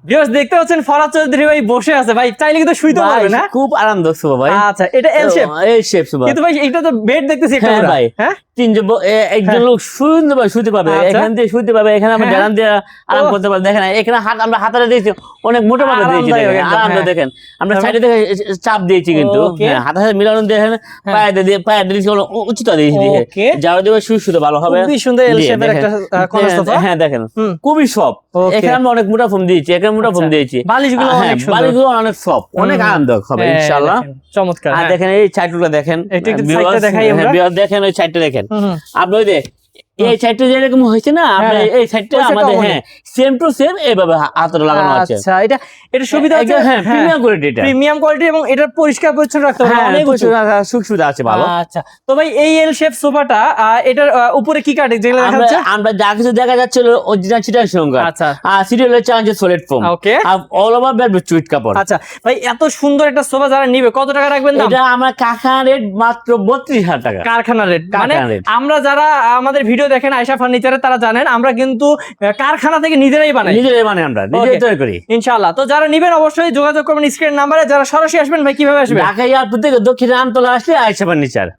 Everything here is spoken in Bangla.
ভিউয়ার্স দেখতে পাচ্ছেন ফরাদ চৌধুরী ভাই বসে আছে ভাই, চাইলে কিন্তু শুইতে পারবে না। খুব আরামদায়ক সোফা ভাই। আচ্ছা, এটা এল শেপ। এল শেপ সোফা। কিন্তু ভাই এটা তো বেড দেখতেছি একটা হ্যাঁ পুরা। ভাই, হ্যাঁ তিনজন একজন লোক সুন্দরভাবে শুতে পারবে, আচ্ছা। এখান দিয়ে শুতে পারবে, এখানে আমরা হ্যাঁ। জানান দিয়ে আরাম ওহ। করতে পারবে। দেখেন এখানে আমরা হাতারে দিয়েছি, অনেক মোটা মোটা দিয়েছি, আরামদায়ক দেখেন একদম, আরামদায়ক। হ্যাঁ। দেখেন আমরা তারপর? সাইডে দেখে চাপ দিয়েছি কিন্তু, ওকে। হ্যাঁ হাতের সাথে মিলানো দেখেন, পায়ে দিয়েছি উচ্চতা দিয়েছি দিকে, ওকে। যারা দেবে শুতে ভালো হবে। খুবই সুন্দর এল জি, শেপের দেখেন। একটা কর্নার সোফা। হ্যাঁ দেখেন হুম। খুবই সফট। ওকে। এখানে আমরা অনেক মোটা ফোম দিয়েছি, এখানে মোটা ফোম আচ্ছা। দিয়েছি, বালিশগুলো হ্যাঁ, অনেক সুন্দর। বালিশগুলো অনেক সফট, অনেক আরামদায়ক হবে হ্যাঁ, ইনশাআল্লাহ। দেখেন, চমৎকার। আর হ্যাঁ। দেখেন এই সাইডগুলো দেখেন, একটু একটু viewers, সাইডটা দেখাই হ্যাঁ, আমরা। viewers দেখেন ওই সাইডটা দেখেন। হুম, হুম। আপনি ওই যে এই সাইডটা যেরকম হয়েছে না, আপনি হ্যাঁ, এই সাইডটা ওই সাইডটা আমাদের আমাদের। হ্যাঁ সেম টু সেম এইভাবে হাতটা লাগানো আছে। আচ্ছা, এটা সুবিধা হচ্ছে হ্যাঁ প্রিমিয়াম কোয়ালিটি এটা। প্রিমিয়াম কোয়ালিটি এবং এটা পরিষ্কার পরিচ্ছন্ন রাখতে হবে, হ্যাঁ অনেক উঁচু। সুখ সুবিধা আছে ভালো। আচ্ছা, তো ভাই এই এল শেপ সোফাটা এটার উপরে কি কাটে যেগুলো দেখা আমরা যাচ্ছে? আমরা যা কিছু দেখা যাচ্ছে অরিজিনাল চিটার সঙ্গে, আচ্ছা। আর সিরিয়ালের চ্যালেঞ্জ সলিড ফোম, ওকে। আর অল ওভার ভেলভেট সুইট কাপড়। আচ্ছা ভাই, এত সুন্দর একটা সোফা যারা নিবে কত টাকা রাখবেন দাম? এটা আমার কাকার রেট মাত্র 32,000 টাকা। কারখানা রেট। মানে কারখানা rate। আমরা যারা আমাদের ভিডিও দেখেন আয়শা ফার্নিচারে, তারা জানেন আমরা কিন্তু কারখানা থেকে নিজেরাই বানাই। নিজেরাই মানে আমরা নিজেরাই Okay। তৈরি করি। ইনশাআল্লাহ। তো যারা নিবেন অবশ্যই যোগাযোগ করবেন স্ক্রিন নাম্বারে। যারা সরাসরি আসবেন ভাই কিভাবে আসবেন? ঢাকা এয়ারপোর্ট থেকে দক্ষিণ আমতলা আসলে আয়েশা ফার্নিচার।